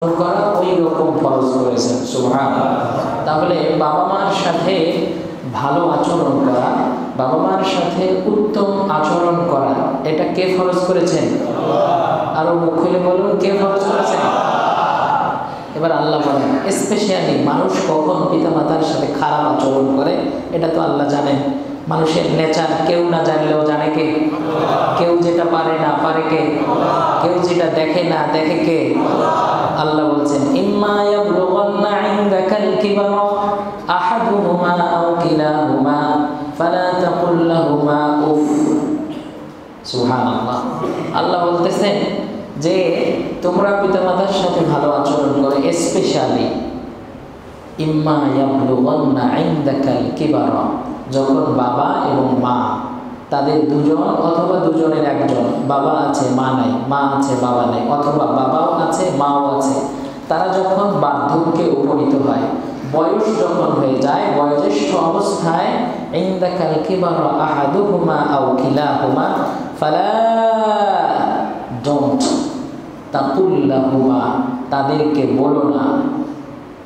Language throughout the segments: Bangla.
করা ওই রকম ফরজ করেছেন। সুবহানাল্লাহ। তাহলে বাবা মার সাথে ভালো আচরণ করা, বাবা মার সাথে উত্তম আচরণ করা, এটা কে ফরজ করেছেন? আরো মুখ খুলে বলুন, কে ফরজ করেছেন? এবার আল্লাহ বলেন স্পেশালি মানুষ কখন পিতামাতার সাথে খারাপ আচরণ করে এটা তো আল্লাহ জানেন। মানুষের নেচার কেউ না জানলেও জানে কে? কেউ যেটা পারে না পারে কে? কেউ যেটা দেখে না দেখে কে? আল্লাহ বলছেন ইম্মা ইয়াবলুগান্না ইনদাকাল কিবারা আহাদুহুমা আও কিলাহুমা ফালা তাকুল লাহুমা উফ। সুবহানাল্লাহ। আল্লাহ বলতেছেন যে তোমরা পিতামাতার সাথে ভালো আচরণ করো, স্পেশালি ইম্মা ইয়াবলুগান্না ইনদাকাল কিবারা, যখন বাবা এবং মা তাদের দুজন অথবা দুজনের একজন, বাবা আছে মা নাই, মা আছে বাবা নাই, অথবা বাবাও আছে মাও আছে, তারা যখন বার্ধক্যে উপনীত হয়, বয়স যখন হয়ে যায়, বয়োজ্যেষ্ঠ অবস্থায় ইনদাকাল কিবারা আহাদুহুমা আও কিলাহুমা ফালা ডোন্ট তাকুল লাহুমা, তাদেরকে বলো না,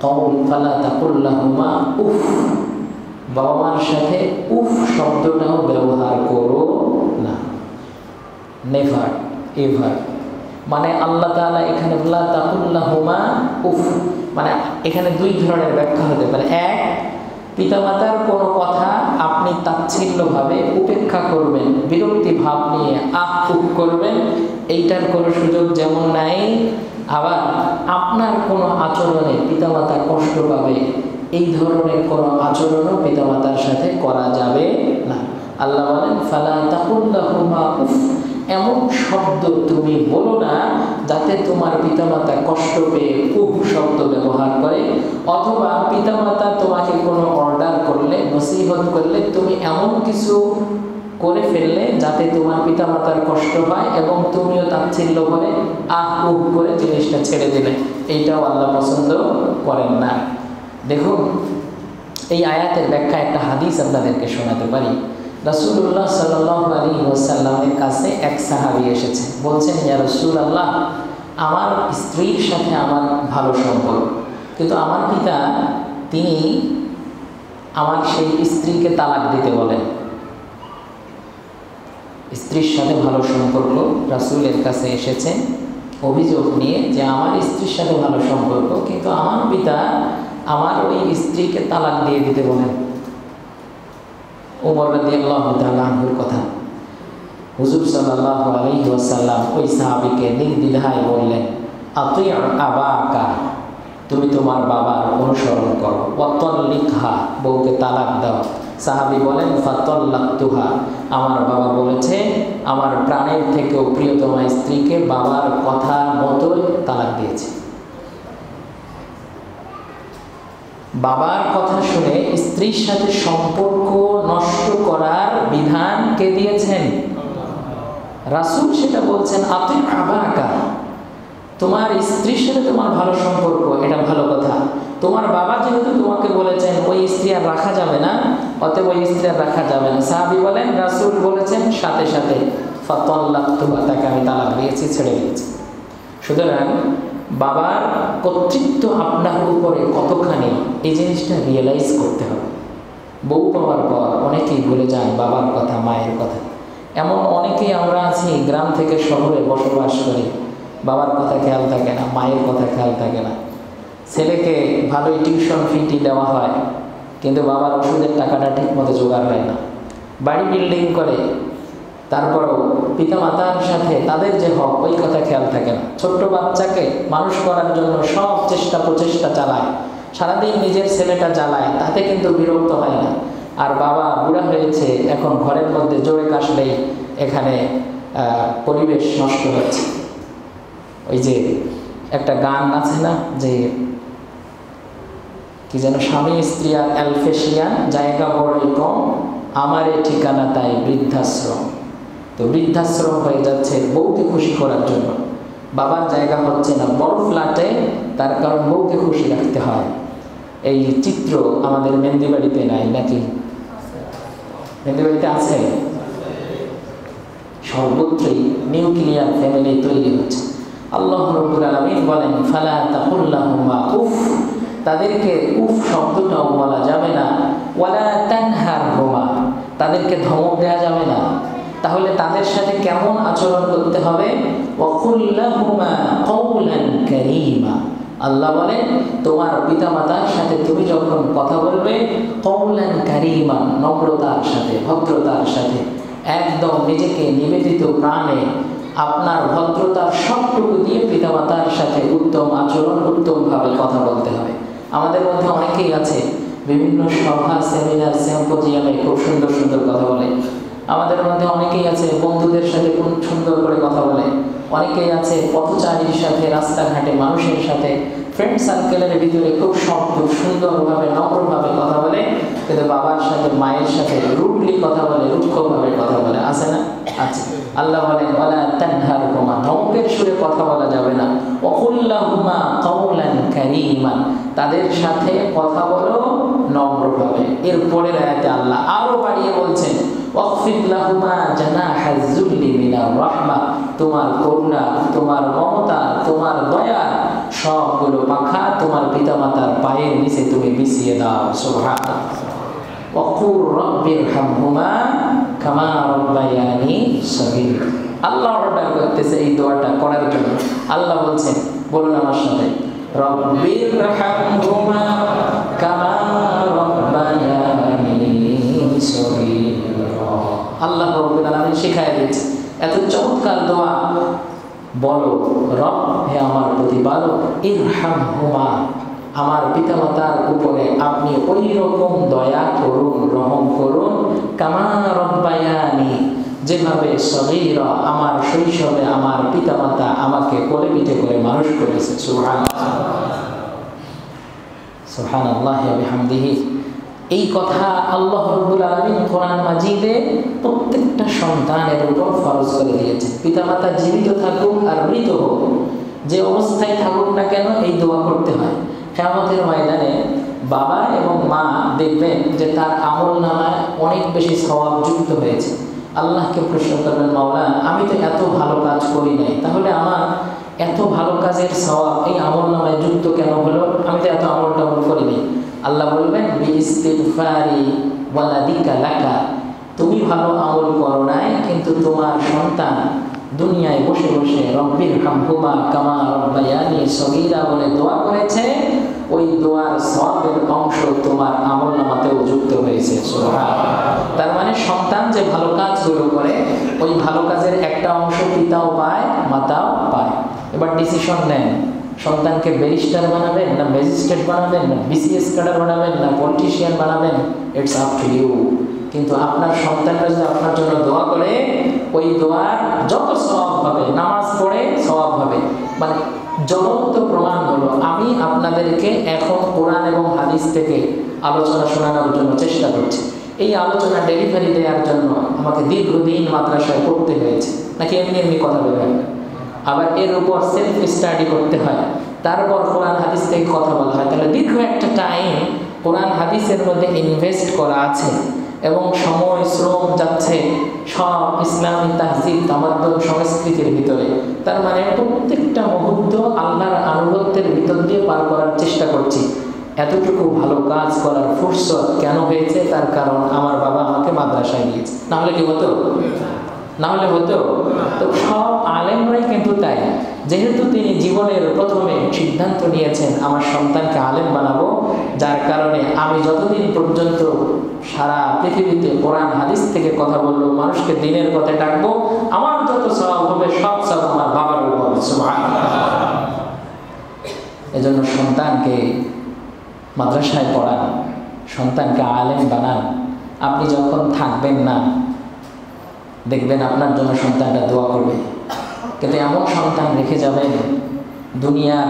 কওল ফালা তাকুল লাহুমা উফ, বাবা মার সাথে উফ শব্দটাও ব্যবহার করো না। নেভার এভার, মানে আল্লাহ তাআলা এখানে লা তাকুল লাহুমা উফ, মানে এখানে দুই ধরনের ব্যাখ্যা হতে পারে। এক, পিতামাতার কোনো কথা আপনি তাচ্ছিল্যভাবে উপেক্ষা করবেন, বিরক্তি ভাব নিয়ে আহ উফ করবেন, এইটার কোনো সুযোগ যেমন নাই। আবার আপনার কোনো আচরণে পিতামাতা কষ্ট পাবে, এই ধরনের কোনো আচরণও পিতামাতার সাথে করা যাবে না। আল্লাহ বলেন ফালা তাকুল লাহুমা উফ, এমন শব্দ তুমি বলো না যাতে তোমার পিতামাতা কষ্ট পেয়ে উফ শব্দ ব্যবহার করে, অথবা পিতামাতা তোমাকে কোনো অর্ডার করলে, নসিহত করলে, তুমি এমন কিছু করে ফেললে যাতে তোমার পিতামাতার কষ্ট হয় এবং তুমিও তাচ্ছিল্য করে আহ উহ করে জিনিসটা ছেড়ে দিলে, এইটাও আল্লাহ পছন্দ করেন না। দেখুন, এই আয়াতের ব্যাখ্যা একটা হাদিস আপনাদেরকে শোনাতে পারি। রাসূলুল্লাহ সাল্লাল্লাহু আলাইহি ওয়াসাল্লামের কাছে এক সাহাবী এসেছে, বলছেন ইয়া রাসূলুল্লাহ, আমার স্ত্রীর সাথে আমার ভালো সম্পর্ক, কিন্তু আমার পিতা তিনি আমার সেই স্ত্রীকে তালাক দিতে বলেন। স্ত্রীর সাথে ভালো সম্পর্ক, রাসূলের কাছে এসেছে অভিযোগ নিয়ে যে আমার স্ত্রীর সাথে ভালো সম্পর্ক, কিন্তু আমার পিতা আমার ওই স্ত্রীকে তালাক দিয়ে দিতে বলেন। ওমর রাদিয়াল্লাহু তাআলা আনহুর কথা। হুজুর সাল্লাল্লাহু আলাইহি ওয়াসাল্লাম ওই সাহাবীকে নির্দ্বিধায় বললেন আতি আবাকা, তুমি তোমার বাবার অনুসরণ করো, ওয়াতাল্লিকহা, বউকে তালাক দাও। সাহাবী বলেন ফাতাল্লাকতুহা, আমার বাবা বলেছে আমার প্রাণের থেকেও প্রিয়তমা স্ত্রীকে বাবার কথা মতোই তালাক দিয়েছে। বাবার কথা শুনে স্ত্রীর সাথে সম্পর্ক নষ্ট করার বিধান কে দিয়েছেন? রাসূল সেটা বলছেন আতি আবাকা, তোমার স্ত্রীর সাথে তোমার ভালো সম্পর্ক, এটা ভালো কথা। তোমার বাবা যেহেতু তোমাকে বলেছেন ওই স্ত্রী আর রাখা যাবে না, অতএব ওই স্ত্রী আর রাখা যাবে না। সাহাবী বলেন রাসূল বলেছেন সাথে সাথে ফাতাল্লাকতুহা, তাকে আমি তালাক দিয়েছি, ছেড়ে দিয়েছি। সুতরাং বাবার কর্তৃত্ব আপনার উপরে কতখানি, এই জিনিসটা রিয়েলাইজ করতে হবে। বউ পাওয়ার পর অনেকেই ভুলে যান বাবার কথা, মায়ের কথা। এমন অনেকেই আমরা আছি গ্রাম থেকে শহরে বসবাস করি, বাবার কথা খেয়াল থাকে না, মায়ের কথা খেয়াল থাকে না। ছেলেকে ভালোই টিউশন ফিটি দেওয়া হয়, কিন্তু বাবার ওষুধের টাকাটা ঠিক মতো জোগাড় হয় না। বাড়ি বিল্ডিং করে, তারপরেও পিতামাতার সাথে তাদের যে হক ওই কথা খেয়াল থাকে না। ছোট্ট বাচ্চাকে মানুষ করার জন্য সব প্রচেষ্টা চালায়, সারাদিন নিজের ছেলেটা জ্বালায়, তাতে কিন্তু বিরক্ত হয় না। আর বাবা বুড়া হয়েছে, এখন ঘরের মধ্যে জোরে কাশলেই এখানে পরিবেশ নষ্ট হচ্ছে। ওই যে একটা গান আছে না, যে কি যেন, স্বামী স্ত্রী আর অ্যালফেশিয়ান, জায়গা বড়ই কম, আমারে ঠিকানা তাই বৃদ্ধাশ্রম। তো বৃদ্ধাশ্রম হয়ে যাচ্ছে বউকে খুশি করার জন্য, বাবার জায়গা হচ্ছে না বড় ফ্ল্যাটে, তার কারণ বউকে খুশি রাখতে হয়। এই চিত্র আমাদের মেহেন্দিবাড়িতে নাই নাকি? মেহেন্দিবাড়িতে আছে, সর্বত্রই নিউক্লিয়ার ফ্যামিলি তৈরি হচ্ছে। আল্লাহ রাব্বুল আলামিন বলেন ফালা তাকুল লাহুমা উফ, তাদেরকে উফ শব্দটাও বলা যাবে না। ওয়ালা তানহারহুমা, তাদেরকে ধমক দেওয়া যাবে না। তাহলে তাদের সাথে কেমন আচরণ করতে হবে? ওয়াকুল লাহুমা কওলান কারীমা, আল্লাহ বলেন তোমার পিতামাতার সাথে তুমি যখন কথা বলবে কওলান কারীমা, নম্রতার সাথে, ভদ্রতার সাথে, একদম নিজেকে নিবেদিত প্রাণে আপনার ভদ্রতার সবটুকু দিয়ে পিতামাতার সাথে উত্তম আচরণ, উত্তমভাবে কথা বলতে হবে। আমাদের মধ্যে অনেকেই আছে বিভিন্ন সভা, সেমিনার, সিম্পোজিয়ামে খুব সুন্দর সুন্দর কথা বলে। আমাদের মধ্যে অনেকেই আছে বন্ধুদের সাথে খুব সুন্দর করে কথা বলে। অনেকেই আছে পথচারীর সাথে, রাস্তাঘাটে মানুষের সাথে, ফ্রেন্ড সার্কেলের ভিতরে খুব সুন্দরভাবে, নম্রভাবে কথা বলে, কিন্তু বাবার সাথে, মায়ের সাথে রুডলি কথা বলে, রুক্ষভাবে কথা বলে। আছে না? আছে। আল্লাহ বলেন ওয়ালা তানহারহুমা, ধমকের সুরে কথা বলা যাবে না। ওয়াকুল লাহুমা কওলান কারীমান, তাদের সাথে কথা বলো নম্রভাবে। এরপরের আয়াতে আল্লাহ আরো বাড়িয়ে বলছেন ওয়াকফিদ লাহুমা জানাহাজ যুল্লি মিনার রাহমা, তোমার করুণা, তোমার মমতা, তোমার দয়া সবগুলো পাখা তোমার পিতামাতার পায়ের নিচে তুমি বিছিয়ে দাও। সুবহানাল্লাহ। ওয়াকুর রাব্বিরহামহুমা কামা রাব্বায়ানি সগীরা, আল্লাহ অর্ডার করতেছে এই দোয়াটা করার জন্য। আল্লাহ বলছেন, বলুন আমার সাথে, রাব্বিরহামহুমা কামা রাব্বায়ানি সগীরা। আল্লাহ রাব্বুল আলামিন শিখায় দিয়েছে এত চমৎকার দোয়া। বলো রব, হে আমার প্রতিপালক, ইরহামহুমা, আমার পিতামাতার উপরে আপনি ওই রকম দয়া করুন, রহম করুন, কামা রব্বায়ানি, যেভাবে সগীরা, আমার শৈশবে আমার পিতামাতা আমাকে কোলে পিঠে করে মানুষ করেছে। সুবহানাল্লাহ, সুবহানাল্লাহি ওয়া বিহামদিহি। এই কথা আল্লাহ রাব্বুল আলামিন কোরআন মাজিদে প্রত্যেকটা সন্তানের উপর ফরজ করে দিয়েছেন। পিতামাতা জীবিত থাকুক আর মৃত হোক, যে অবস্থায় থাকুক না কেন, এই দোয়া করতে হয়। কিয়ামতের ময়দানে বাবা এবং মা দেখবেন যে তার আমলনামায় অনেক বেশি সওয়াব যুক্ত হয়েছে। আল্লাহকে প্রশ্ন করবেন, মাওলা আমি তো এত ভালো কাজ করি নাই, তাহলে আমার এত ভালো কাজের সওয়াব এই আমলনামায় যুক্ত কেন হলো? আমি তো এত আমল টামল করি নাই। আল্লাহ বলবেন বিইস্তিগফারি ওয়ালাদিকা লাকা, তুমি ভালো আমল করো নাই, কিন্তু তোমার সন্তান দুনিয়ায় বসে বসে রব্বিরহামহুমা কামা রাব্বায়ানি সগীরা বলে দোয়া করেছে, ওই দোয়ার সওয়াবের অংশ তোমার আমলনামাতেও যুক্ত হয়েছে। সুবহানাল্লাহ। তার মানে সন্তান যে ভালো কাজগুলো করে, ওই ভালো কাজের একটা অংশ পিতাও পায়, মাতাও পায়। এবার ডিসিশন নেন, সন্তানকে ব্যারিস্টার বানাবেন, না ম্যাজিস্ট্রেট বানাবেন, না বিসিএস ক্যাডার বানাবেন, না পলিটিশিয়ান বানাবেন, ইটস আপ টু ইউ। কিন্তু আপনার সন্তানরা যদি আপনার জন্য দোয়া করে, ওই দোয়ার যত সওয়াব হবে, নামাজ পড়ে সওয়াব হবে। মানে জ্বলন্ত প্রমাণ হলো, আমি আপনাদেরকে এখন কোরআন এবং হাদিস থেকে আলোচনা শোনানোর জন্য চেষ্টা করছি। এই আলোচনা ডেলিভারি দেওয়ার জন্য আমাকে দীর্ঘদিন মাদ্রাসায় পড়তে হয়েছে, নাকি এমনি এমনি কথা বলবেন? আবার এর উপর সেলফ স্টাডি করতে হয়, তারপর কোরআন হাদিস থেকে কথা বলা হয়। তাহলে দীর্ঘ একটা টাইম কোরআন হাদিসের মধ্যে ইনভেস্ট করা আছে এবং সময়, শ্রম যাচ্ছে সব ইসলামী তাহজিব, তামাদ্দুন, সংস্কৃতির ভিতরে। তার মানে প্রত্যেকটা মুহূর্ত আল্লাহর আনুগত্যের ভিতর দিয়ে পার করার চেষ্টা করছি। এতটুকু ভালো কাজ করার ফুরসত কেন হয়েছে? তার কারণ আমার বাবা আমাকে মাদ্রাসায় দিয়েছে। না হলে কি হতো? না হলে হতো? তো সব আলেমরাই কিন্তু তাই। যেহেতু তিনি জীবনের প্রথমে সিদ্ধান্ত নিয়েছেন আমার সন্তানকে আলেম বানাবো, যার কারণে আমি যতদিন পর্যন্ত সারা পৃথিবীতে কোরআন হাদিস থেকে কথা বলবো, মানুষকে দিনের পথে ডাকবো, আমার যত সওয়াব হবে সব সওয়াব আমার বাবার উপর। সুবহানাল্লাহ। এজন্য সন্তানকে মাদ্রাসায় পড়ান, সন্তানকে আলেম বানান। আপনি যখন থাকবেন না, দেখবেন আপনার জন্য সন্তানটা দোয়া করবে। কিন্তু এমন সন্তান রেখে যাবেন দুনিয়ার